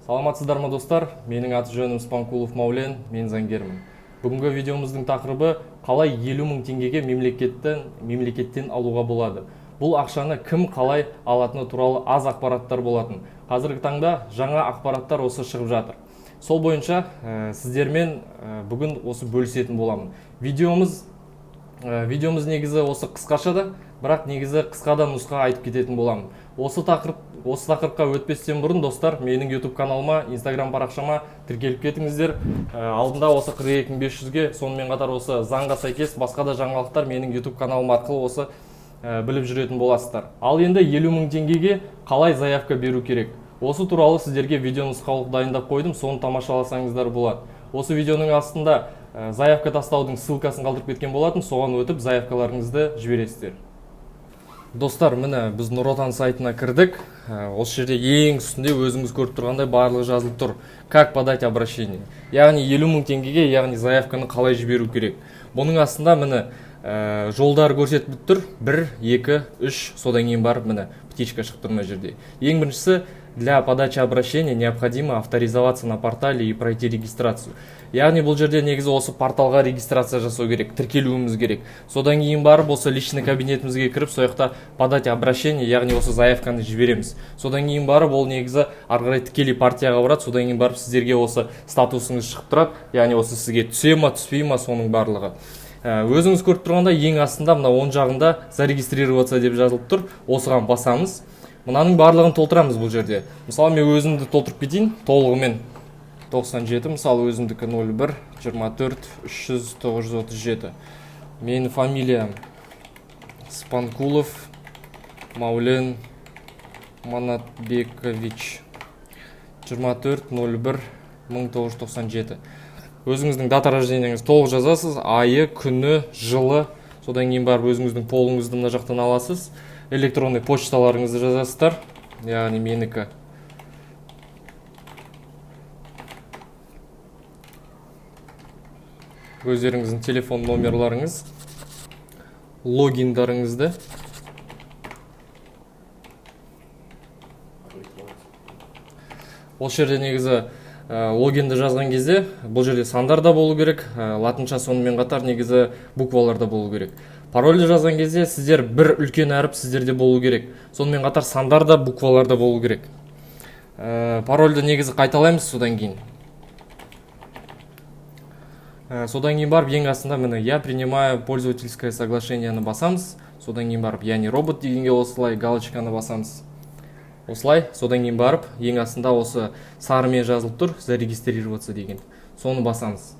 Саламатсыздар ма достар? Менің аты жөнім Спанкулов Маулен, мен заңгермін. Бүгінгі видеомыздың тақырыбы қалай 50 мың теңгеге мемлекеттен алуға болады. Бұл ақшаны кім қалай алатыны туралы аз ақпараттар болатын. Қазіргі таңда жаңа ақпараттар осы шығып жатыр. Сол бойынша сіздермен бүгін осы бөлісетін боламын. Видеомыз негізі осы қысқаша да, бірақ негізі қысқадан нұсқа айтып кететін боламын. Осы тақырыпқа өтпестен бұрын достар, менің YouTube каналыма, Instagram парақшама тіркеліп кетіңіздер. Алдында осы 42500-ге, сонымен қатар осы заңға сәйкес басқа да жаңалықтар менің YouTube каналым арқылы осы біліп жүретін боласыздар. Ал енді 50 мың теңгеге қалай заявка беру керек? Осы туралы сіздерге видео нұсқаулық дайындап қойдым, соны тамашаласаңыздар болады. Осы видеоның астында заявка тастаудың ссылкасын қалдырып кеткен болатын, соған өтіп заявкаларыңызды жібересіздер. Достар, міне біз Нұр Отан сайтына кірдік. Осы жерде ең үстінде өзіңіз көріп тұрғандай барлығы жазылып тұр. Как подать обращение? Яғни 50 мың теңгеге, яғни заявканы қалай жіберу керек. Бұның астында міне жолдар көрсетіліп тұр. 1, 2, 3, содан кейін барып міне птичка шығып тұр мына жерде. Ең біріншісі, для подачи обращения необходимо авторизоваться на портале и пройти регистрацию. Яғни бұл жерде негізі осы порталға регистрация жасау керек, тіркелуіміз керек. Содан кейін барып осы личный кабинетімізге кіріп, сояқта подать обращение, яғни осы заявканы жібереміз. Содан кейін барып ол негізі ары қарай тікелей партияға барады. Содан кейін барып сіздерге осы статусыңыз шығып тұрады. Яғни осы сізге түсе ма, түспей ма, соның барлығы. Өзіңіз көріп тұрғанда ең астында мына оң жағында зарегистрироваться деп жазылып тұр. Осыған басамыз. Мынаның барлығын толтырамыз бұл жерде. Мысалы, мен өзімді толтырып кетейін, толығымен 97, мысалы өзімдікі 01 24 300 937. Менің фамилиям Спанкулов Маулен Манатбекович, 24 01 1997. Өзіңіздің дата рождениеңіз толық жазасыз, айы, күні, жылы, содан кейін барып өзіңіздің полыңызды мына жақтан аласыз. Электронный почталарыңызды жазасыздар, яғни менікі. Өздеріңіздің телефон номерларыңыз, логиндарыңызды. Осы жерде негізі логинді жазған кезде, бұл жерде сандар да болу керек, латынша сонымен қатар негізі буквалар да болу керек. Парольді жазған кезде сіздер бір үлкен әріп сіздерде болу керек. Сонымен қатар сандар да, буквалар да болу керек. Парольді негізі қайталаймыз содан кейін. Содан кейін барып ең астында міне я принимаю пользовательское соглашениені басамыз. Содан кейін барып я не робот дегенге осылай галочканы басамыз. Осылай, содан кейін барып ең астында осы сарымен жазылып тұр, зарегистрироваться деген. Соны басамыз.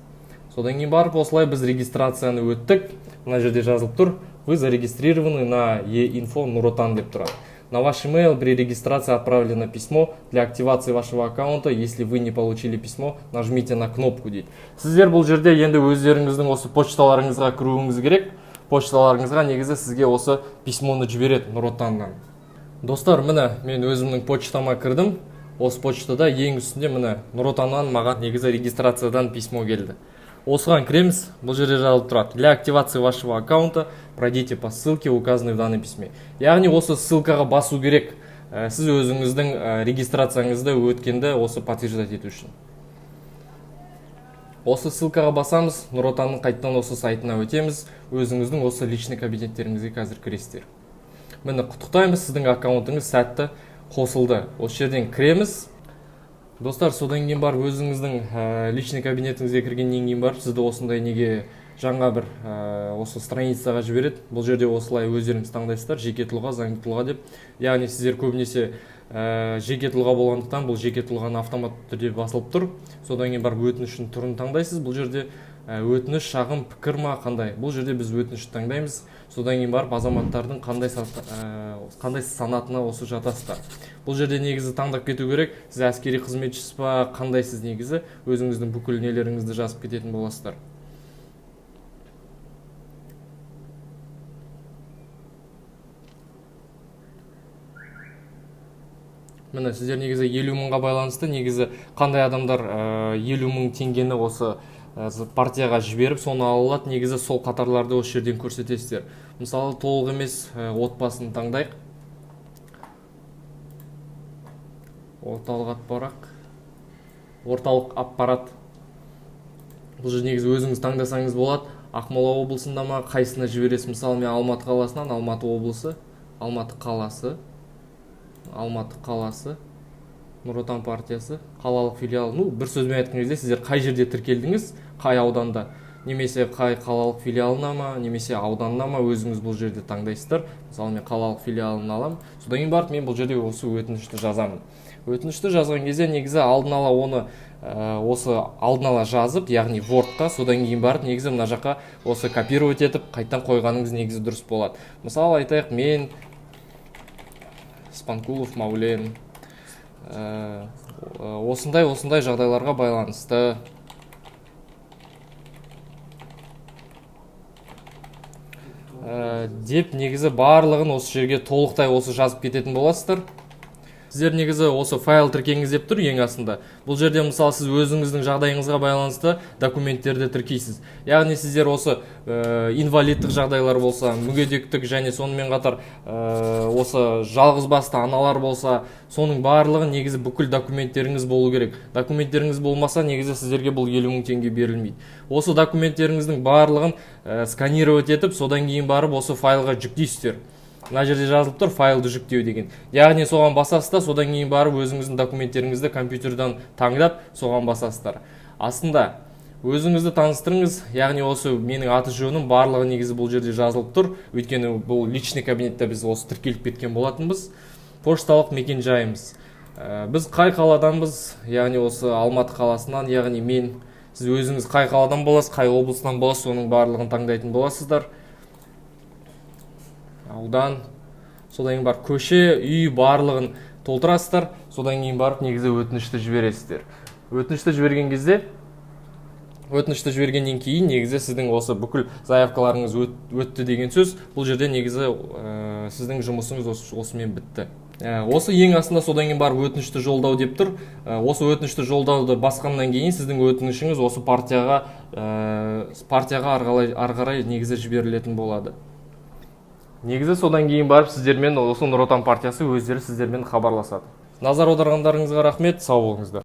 Содан кейін барып осылай біз регистрацияны өттік. Мына жерде жазылып тұр, вы зарегистрированы на e-info Нұр Отан деп тұрады. На ваш email при регистрации отправлено письмо для активации вашего аккаунта. Если вы не получили письмо, нажмите на кнопку дейді. Сіздер бұл жерде енді өздеріңіздің осы почталарыңызға кіруіңіз керек. Почталарыңызға негізі сізге осы письмоны жібереді Нұр Отаннан. Достар, міне мен өзімнің почтама кірдім. Осы почтада ең үстінде міне Нұр Отаннан маған негізі регистрациядан письмо келді. Осыған кіреміз, бұл жерде жазылып тұрады. Для активации вашего аккаунта пройдите по ссылке, указанной в данном письме. Яғни осы ссылкаға басу керек. Сіз өзіңіздің регистрацияңызды өткенді осы подтверждать ету үшін. Осы ссылкаға басамыз, Нұр Отанның қайтадан осы сайтына өтеміз. Өзіңіздің осы личный кабинеттеріңізге қазір кіресіздер. Міне құттықтаймыз, сіздің аккаунтыңыз сәтті қосылды. Осы жерден кіреміз. Достар, содан кейін барып өзіңіздің личный кабинетіңізге кіргеннен кейін барып сізді осындай неге жаңа бір осы страницаға жібереді. Бұл жерде осылай өздеріңіз таңдайсыздар, жеке тұлға, заңды тұлға деп. Яғни сіздер көбінесе жеке тұлға болғандықтан бұл жеке тұлғаны автоматты түрде басылып тұр. Содан кейін барып өтінішін түрін таңдайсыз. Бұл жерде өтініш, шағым, пікір ма, қандай? Бұл жерде біз өтінішті таңдаймыз. Содан кейін барып азаматтардың қандай санатына осы жатасыздар. Бұл жерде негізі таңдап кету керек. Сіз әскери қызметшісіз ба, қандай сіз негізі өзіңіздің бүкіл нелеріңізді жазып кететін боласыздар. Міне сіздер негізі 50 мыңға байланысты негізі қандай адамдар 50 мың теңгені осы партияға жіберіп, соны алады, негізі сол қатарларды осы жерден көрсетесіздер. Мысалы, толық емес отбасын таңдайық. Орталық атбарақ. орталық аппарат. Бұл жерде негізі өзіңіз таңдасаңыз болады. Ақмола облысында ма, қайсына жібересіз? Мысалы, мен Алматы қаласынан, Алматы облысы, Алматы қаласы, Нұр Отан партиясы, қалалық филиал. Бір сөзбен айтқан кезде сіздер қай жерде тіркелдіңіз, қай ауданда, немесе қай қалалық филиалына ма, немесе ауданына ма, өзіңіз бұл жерде таңдайсыздар. Мысалы, мен қалалық филиалын аламын. Содан кейін барып мен бұл жерде осы өтінішті жазамын. Өтінішті жазған кезде негізі алдын ала оны алдын ала жазып, яғни Word-қа, содан кейін барып негізі мына жаққа осы копировать етіп қайттан қойғаныңыз негізі дұрыс болады. Мысалы, айтайық, мен Спанкулов Маулен осындай жағдайларға байланысты деп негізі барлығын осы жерге толықтай осы жазып кететін боласыздар. Сіздер негізі осы файл тіркеңіз деп тұр ең астында. Бұл жерде мысалы сіз өзіңіздің жағдайыңызға байланысты документтерді тіркейсіз. Яғни сіздер осы инвалидтік жағдайлар болса, мүгедектік және сонымен қатар осы жалғыз басты аналар болса, соның барлығы негізі бүкіл документтеріңіз болу керек. Документтеріңіз болмаса, негізі сіздерге бұл 50 000 теңге берілмейді. Осы документтеріңіздің барлығын сканировать етіп, содан кейін барып осы файлға жүктейсіздер. Мына жерде жазылып тұр файлды жүктеу деген. Яғни соған басасыздар, содан кейін барып өзіңіздің документтеріңізді компьютерден таңдап соған басасыздар. Астында өзіңізді таныстырыңыз, яғни осы менің аты жөнім барлығы негізі бұл жерде жазылып тұр. Өйткені бұл личный кабинетте біз осы тіркеліп кеткен болатынбыз. Пошталық мекен жайымыз. Біз қай қаладанбыз, яғни осы Алматы қаласынан, яғни сіз өзіңіз қай қаладан боласыз, қай облыстан боласыз, соның барлығын таңдайтын боласыздар. Аудан, содан кейін барып көше, үй барлығын толтырасыздар, содан кейін барып негізі өтінішті жібересіздер. Өтінішті жібергеннен кейін негізі сіздің осы бүкіл заявкаларыңыз өтті деген сөз. Бұл жерде негізі сіздің жұмысыңыз осымен бітті. Осы ең астында содан кейін барып өтінішті жолдау деп тұр. Осы өтінішті жолдауды басқаннан кейін сіздің өтінішіңіз осы партияға ары қарай негізі жіберілетін болады. Негізі содан кейін барып сіздермен осы Нұр Отан партиясы өздері сіздермен хабарласады. Назар аударғандарыңызға рахмет, сау болыңыздар.